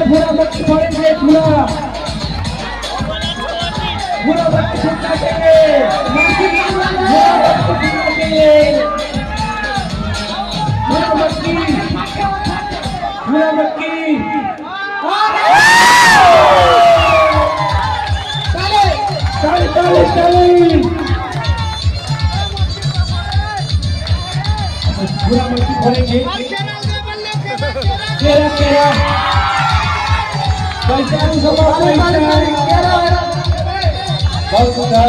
पूरा मक्की फोड़ेंगे, पूरा मक्की फूटना चाहिए, पूरा मक्की पूरा मक्की फोड़ेंगे। केरा बहुत सुंदर।